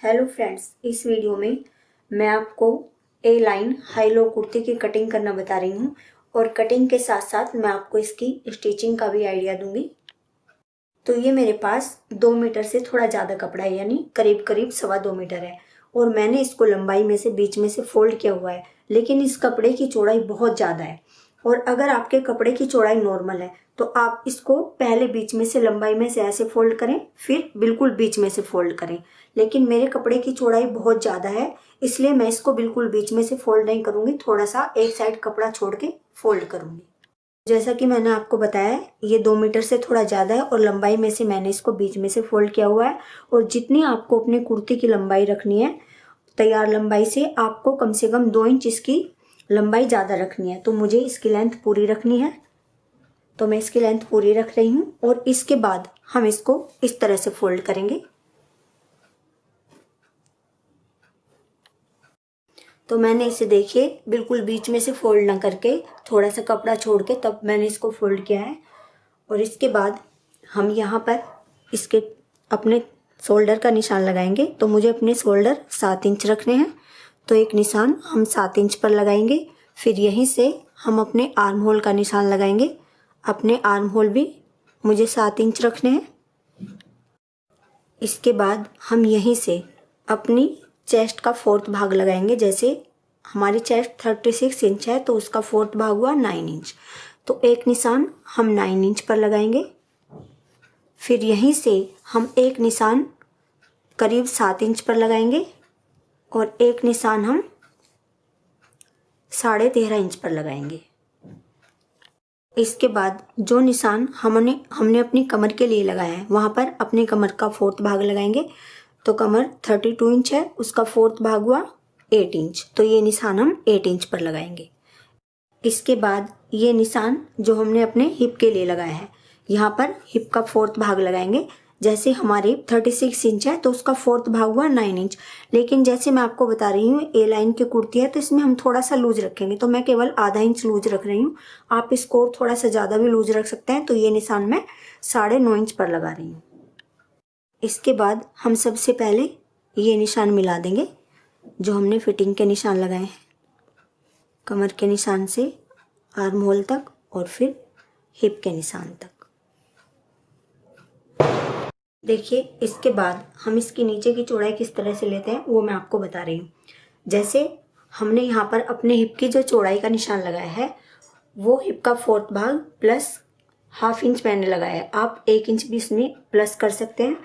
Hello friends, इस video में मैं आपको ए लाइन हाई लो कुर्ती की कटिंग करना बता रही हूँ और कटिंग के साथ साथ मैं आपको इसकी स्टिचिंग का भी आइडिया दूंगी। तो ये मेरे पास 2 मीटर से थोड़ा ज़्यादा कपड़ा है, यानी करीब करीब 2.25 मीटर है और मैंने इसको लंबाई में से बीच में से फोल्ड किया हुआ है, लेकिन इस कपड़े की चौड़ाई बहुत ज़्यादा है और अगर आपके कपड़े की चौड़ाई नॉर्मल है तो आप इसको पहले बीच में से लंबाई में से ऐसे फोल्ड करें, फिर बिल्कुल बीच में से फोल्ड करें। लेकिन मेरे कपड़े की चौड़ाई बहुत ज़्यादा है, इसलिए मैं इसको बिल्कुल बीच में से फोल्ड नहीं करूँगी, थोड़ा सा एक साइड कपड़ा छोड़ के फोल्ड करूँगी। जैसा कि मैंने आपको बताया है, ये 2 मीटर से थोड़ा ज़्यादा है और लंबाई में से मैंने इसको बीच में से फोल्ड किया हुआ है। और जितनी आपको अपनी कुर्ती की लंबाई रखनी है, तैयार लंबाई से आपको कम से कम 2 इंच इसकी लंबाई ज़्यादा रखनी है। तो मुझे इसकी लेंथ पूरी रखनी है, तो मैं इसकी लेंथ पूरी रख रही हूँ और इसके बाद हम इसको इस तरह से फोल्ड करेंगे। तो मैंने इसे देखिए बिल्कुल बीच में से फोल्ड ना करके थोड़ा सा कपड़ा छोड़ के तब मैंने इसको फोल्ड किया है। और इसके बाद हम यहाँ पर इसके अपने शोल्डर का निशान लगाएंगे। तो मुझे अपने शोल्डर 7 इंच रखने हैं, तो एक निशान हम 7 इंच पर लगाएंगे। फिर यहीं से हम अपने आर्म होल का निशान लगाएंगे। अपने आर्म होल भी मुझे 7 इंच रखने हैं। इसके बाद हम यहीं से अपनी चेस्ट का 4th भाग लगाएंगे। जैसे हमारी चेस्ट 36 इंच है तो उसका 4th भाग हुआ 9 इंच, तो एक निशान हम 9 इंच पर लगाएंगे। फिर यहीं से हम एक निशान करीब 7 इंच पर लगाएंगे और एक निशान हम 13.5 इंच पर लगाएंगे। इसके बाद जो निशान हमने अपनी कमर के लिए लगाया है, वहाँ पर अपनी कमर का 4th भाग लगाएंगे। तो कमर 32 इंच है, उसका 4th भाग हुआ 8 इंच, तो ये निशान हम 8 इंच पर लगाएंगे। इसके बाद ये निशान जो हमने अपने हिप के लिए लगाया है, यहाँ पर हिप का 4th भाग लगाएंगे। जैसे हमारी 36 इंच है तो उसका 4th भाग हुआ 9 इंच। लेकिन जैसे मैं आपको बता रही हूँ ए लाइन की कुर्ती है तो इसमें हम थोड़ा सा लूज रखेंगे, तो मैं केवल आधा इंच लूज रख रही हूँ। आप इसको थोड़ा सा ज़्यादा भी लूज रख सकते हैं। तो ये निशान मैं 9.5 इंच पर लगा रही हूँ। इसके बाद हम सबसे पहले ये निशान मिला देंगे जो हमने फिटिंग के निशान लगाए हैं, कमर के निशान से आर्म होल तक और फिर हिप के निशान तक। देखिए, इसके बाद हम इसकी नीचे की चौड़ाई किस तरह से लेते हैं वो मैं आपको बता रही हूँ। जैसे हमने यहाँ पर अपने हिप की जो चौड़ाई का निशान लगाया है, वो हिप का 4th भाग प्लस ½ इंच मैंने लगाया है। आप 1 इंच भी इसमें प्लस कर सकते हैं।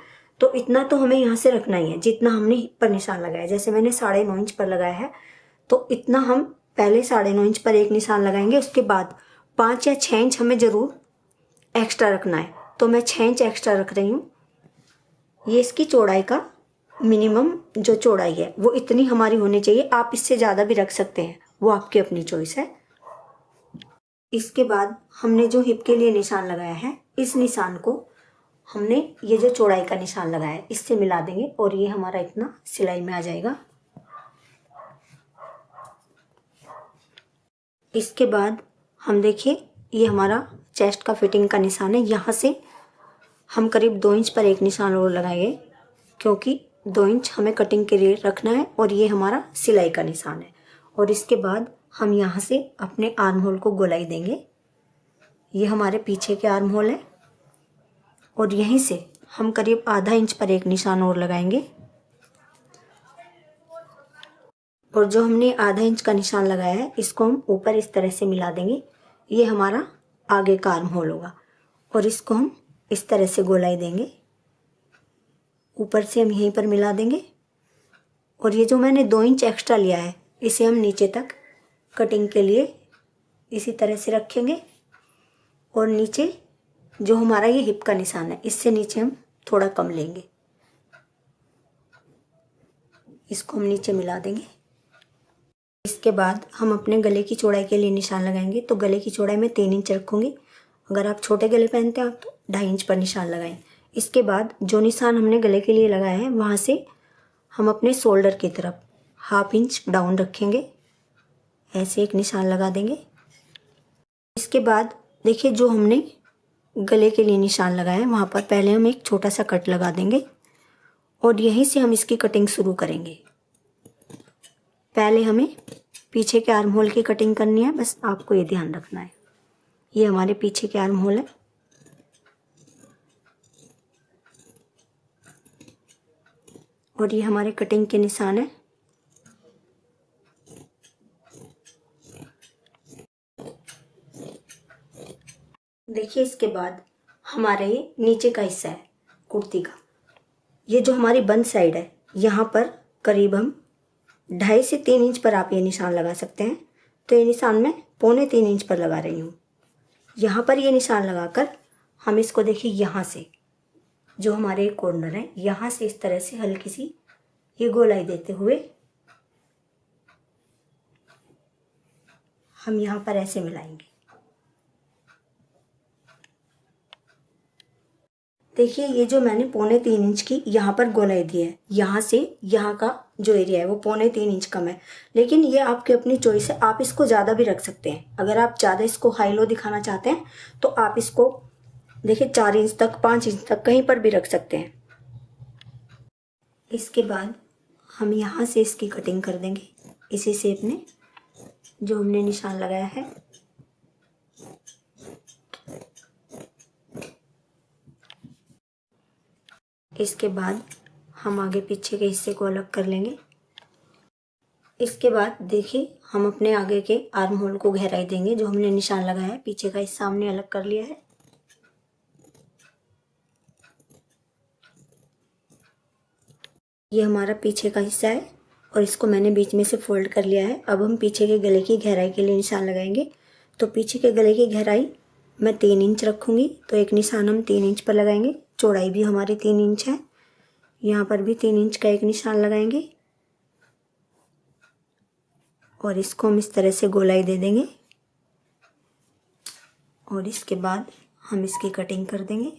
तो इतना तो हमें यहाँ से रखना ही है जितना हमने हिप पर निशान लगाया। जैसे मैंने 9.5 इंच पर लगाया है, तो इतना हम पहले 9.5 इंच पर एक निशान लगाएंगे। उसके बाद 5 या 6 इंच हमें ज़रूर एक्स्ट्रा रखना है, तो मैं 6 इंच एक्स्ट्रा रख रही हूँ। ये इसकी चौड़ाई का मिनिमम जो चौड़ाई है वो इतनी हमारी होनी चाहिए। आप इससे ज़्यादा भी रख सकते हैं, वो आपकी अपनी चॉइस है। इसके बाद हमने जो हिप के लिए निशान लगाया है, इस निशान को हमने ये जो चौड़ाई का निशान लगाया है इससे मिला देंगे और ये हमारा इतना सिलाई में आ जाएगा। इसके बाद हम देखिए ये हमारा चेस्ट का फिटिंग का निशान है। यहाँ से हम करीब 2 इंच पर एक निशान और लगाएंगे, क्योंकि 2 इंच हमें कटिंग के लिए रखना है और ये हमारा सिलाई का निशान है। और इसके बाद हम यहाँ से अपने आर्म होल को गोलाई देंगे। ये हमारे पीछे के आर्म होल है और यहीं से हम करीब ½ इंच पर एक निशान और लगाएंगे और जो हमने ½ इंच का निशान लगाया है इसको हम ऊपर इस तरह से मिला देंगे। ये हमारा आगे का आर्म होल होगा और इसको हम इस तरह से गोलाई देंगे। ऊपर से हम यहीं पर मिला देंगे और ये जो मैंने 2 इंच एक्स्ट्रा लिया है इसे हम नीचे तक कटिंग के लिए इसी तरह से रखेंगे। और नीचे जो हमारा ये हिप का निशान है इससे नीचे हम थोड़ा कम लेंगे, इसको हम नीचे मिला देंगे। इसके बाद हम अपने गले की चौड़ाई के लिए निशान लगाएंगे। तो गले की चौड़ाई में 3 इंच रखूँगी। अगर आप छोटे गले पहनते हैं आप तो 2.5 इंच पर निशान लगाएं। इसके बाद जो निशान हमने गले के लिए लगाया है वहाँ से हम अपने शोल्डर की तरफ ½ इंच डाउन रखेंगे, ऐसे एक निशान लगा देंगे। इसके बाद देखिए जो हमने गले के लिए निशान लगाया है वहाँ पर पहले हम एक छोटा सा कट लगा देंगे और यहीं से हम इसकी कटिंग शुरू करेंगे। पहले हमें पीछे के आर्म होल की कटिंग करनी है, बस आपको ये ध्यान रखना है। ये हमारे पीछे के आर्म होल है। और ये हमारे कटिंग के निशान है। देखिए इसके बाद हमारा ये नीचे का हिस्सा है कुर्ती का। ये जो हमारी बंद साइड है, यहाँ पर करीब हम 2.5 से 3 इंच पर आप ये निशान लगा सकते हैं। तो ये निशान मैं 2.25 इंच पर लगा रही हूँ। यहाँ पर ये निशान लगाकर हम इसको देखिए, यहाँ से जो हमारे कॉर्नर है, यहाँ से इस तरह से हल्की सी ये गोलाई देते हुए हम यहाँ पर ऐसे मिलाएंगे। देखिए ये जो मैंने 2.25 इंच की यहाँ पर गोलाई दी है, यहाँ से यहाँ का जो एरिया है वो 2.25 इंच कम है, लेकिन ये आपकी अपनी चॉइस है। आप इसको ज़्यादा भी रख सकते हैं। अगर आप ज़्यादा इसको हाई लो दिखाना चाहते हैं तो आप इसको देखिए 4 इंच तक, 5 इंच तक कहीं पर भी रख सकते हैं। इसके बाद हम यहाँ से इसकी कटिंग कर देंगे इसी शेप में जो हमने निशान लगाया है। इसके बाद हम आगे पीछे के हिस्से को अलग कर लेंगे। इसके बाद देखिए हम अपने आगे के आर्म होल को गहराई देंगे। जो हमने निशान लगाया है, पीछे का हिस्सा हमने अलग कर लिया है। ये हमारा पीछे का हिस्सा है और इसको मैंने बीच में से फोल्ड कर लिया है। अब हम पीछे के गले की गहराई के लिए निशान लगाएंगे। तो पीछे के गले की गहराई मैं 3 इंच रखूँगी, तो एक निशान हम 3 इंच पर लगाएंगे। चौड़ाई भी हमारी 3 इंच है, यहाँ पर भी 3 इंच का एक निशान लगाएंगे और इसको हम इस तरह से गोलाई दे देंगे और इसके बाद हम इसकी कटिंग कर देंगे।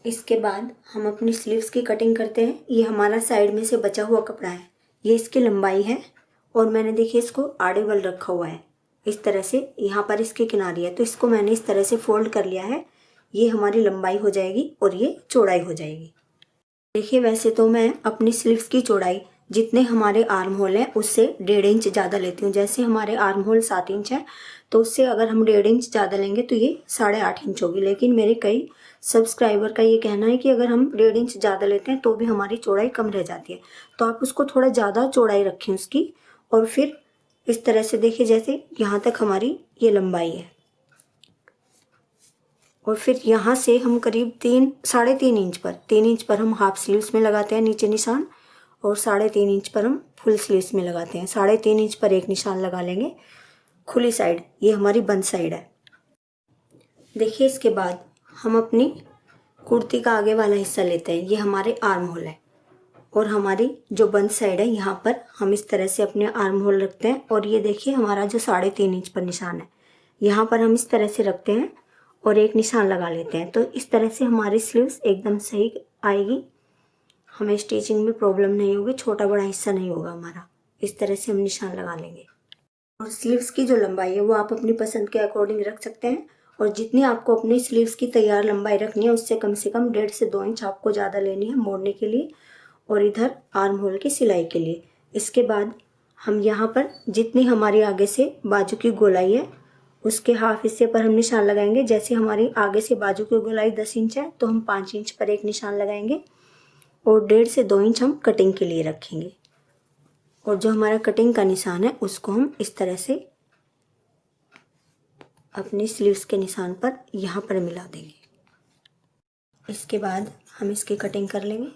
इसके बाद हम अपनी स्लीव्स की कटिंग करते हैं। ये हमारा साइड में से बचा हुआ कपड़ा है, ये इसकी लंबाई है और मैंने देखिए इसको आड़े बल रखा हुआ है इस तरह से। यहाँ पर इसकी किनारी है तो इसको मैंने इस तरह से फोल्ड कर लिया है। ये हमारी लंबाई हो जाएगी और ये चौड़ाई हो जाएगी। देखिए वैसे तो मैं अपनी स्लीव्स की चौड़ाई जितने हमारे आर्म होल है उससे 1.5 इंच ज़्यादा लेती हूँ। जैसे हमारे आर्म होल 7 इंच है तो उससे अगर हम 1.5 इंच ज़्यादा लेंगे तो ये 8.5 इंच होगी। लेकिन मेरे कई सब्सक्राइबर का ये कहना है कि अगर हम 1.5 इंच ज़्यादा लेते हैं तो भी हमारी चौड़ाई कम रह जाती है। तो आप उसको थोड़ा ज़्यादा चौड़ाई रखें उसकी और फिर इस तरह से देखिए जैसे यहाँ तक हमारी ये लंबाई है और फिर यहाँ से हम करीब 3-3.5 इंच पर 3 इंच पर हम हाफ स्लीव्स में लगाते हैं नीचे निशान और 3.5 इंच पर हम फुल स्लीव्स में लगाते हैं। 3.5 इंच पर एक निशान लगा लेंगे खुली साइड, ये हमारी बंद साइड है। देखिए इसके बाद हम अपनी कुर्ती का आगे वाला हिस्सा लेते हैं, ये हमारे आर्म होल है और हमारी जो बंद साइड है यहाँ पर हम इस तरह से अपने आर्म होल रखते हैं। और ये देखिए हमारा जो 3.5 इंच पर निशान है, यहाँ पर हम इस तरह से रखते हैं और एक निशान लगा लेते हैं। तो इस तरह से हमारी स्लीव्स एकदम सही आएगी, हमें स्टिचिंग में प्रॉब्लम नहीं होगी, छोटा बड़ा हिस्सा नहीं होगा हमारा। इस तरह से हम निशान लगा लेंगे। और स्लीव्स की जो लंबाई है वो आप अपनी पसंद के अकॉर्डिंग रख सकते हैं और जितनी आपको अपनी स्लीव्स की तैयार लंबाई रखनी है उससे कम से कम 1.5 से 2 इंच आपको ज़्यादा लेनी है मोड़ने के लिए और इधर आर्म होल की सिलाई के लिए। इसके बाद हम यहाँ पर जितनी हमारी आगे से बाजू की गोलाई है उसके हाफ हिस्से पर हम निशान लगाएंगे। जैसे हमारी आगे से बाजू की गोलाई 10 इंच है तो हम 5 इंच पर एक निशान लगाएंगे और 1.5 से 2 इंच हम कटिंग के लिए रखेंगे। और जो हमारा कटिंग का निशान है उसको हम इस तरह से अपनी स्लीव्स के निशान पर यहाँ पर मिला देंगे। इसके बाद हम इसकी कटिंग कर लेंगे।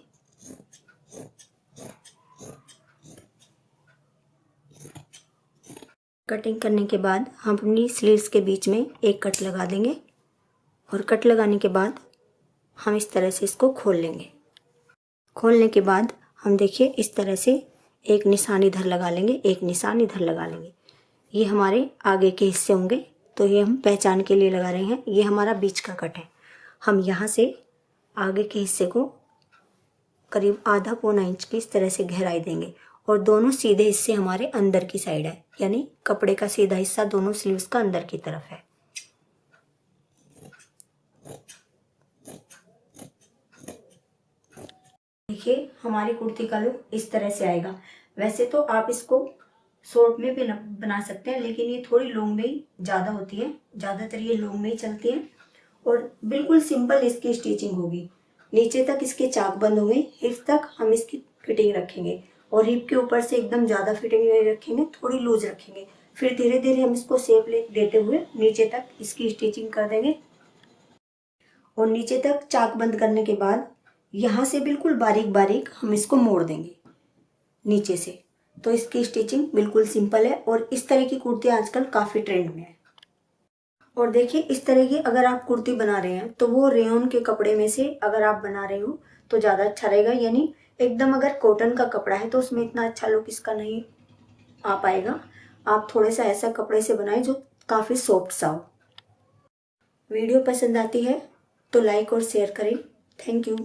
कटिंग करने के बाद हम अपनी स्लीव्स के बीच में एक कट लगा देंगे और कट लगाने के बाद हम इस तरह से इसको खोल लेंगे। खोलने के बाद हम देखिए इस तरह से एक निशान इधर लगा लेंगे, एक निशान इधर लगा लेंगे। ये हमारे आगे के हिस्से होंगे तो ये हम पहचान के लिए लगा रहे हैं। ये हमारा बीच का कट है। हम यहाँ से आगे के हिस्से को करीब आधा पौना इंच की इस तरह से गहराई देंगे और दोनों सीधे हिस्से हमारे अंदर की साइड है, यानी कपड़े का सीधा हिस्सा दोनों स्लीव्स का अंदर की तरफ है। देखिए हमारी कुर्ती का लुक इस तरह से आएगा। वैसे तो आप इसको शॉर्ट में भी बना सकते हैं, लेकिन ये थोड़ी लॉन्ग में ही ज़्यादा होती है, ज़्यादातर ये लॉन्ग में ही चलती है। और बिल्कुल सिंपल इसकी स्टिचिंग होगी। नीचे तक इसके चाक बंद होंगे, हिप तक हम इसकी फिटिंग रखेंगे और हिप के ऊपर से एकदम ज़्यादा फिटिंग नहीं रखेंगे, थोड़ी लूज रखेंगे। फिर धीरे धीरे हम इसको शेप देते हुए नीचे तक इसकी स्टिचिंग कर देंगे। और नीचे तक चाक बंद करने के बाद यहाँ से बिल्कुल बारीक बारीक हम इसको मोड़ देंगे नीचे से। तो इसकी स्टिचिंग बिल्कुल सिंपल है और इस तरह की कुर्ती आजकल काफ़ी ट्रेंड में है। और देखिए इस तरह की अगर आप कुर्ती बना रहे हैं तो वो रेयन के कपड़े में से अगर आप बना रहे हो तो ज़्यादा अच्छा रहेगा। यानी एकदम अगर कॉटन का कपड़ा है तो उसमें इतना अच्छा लुक इसका नहीं आ पाएगा। आप थोड़े सा ऐसा कपड़े से बनाएं जो काफ़ी सॉफ्ट सा हो। वीडियो पसंद आती है तो लाइक और शेयर करें। Thank you.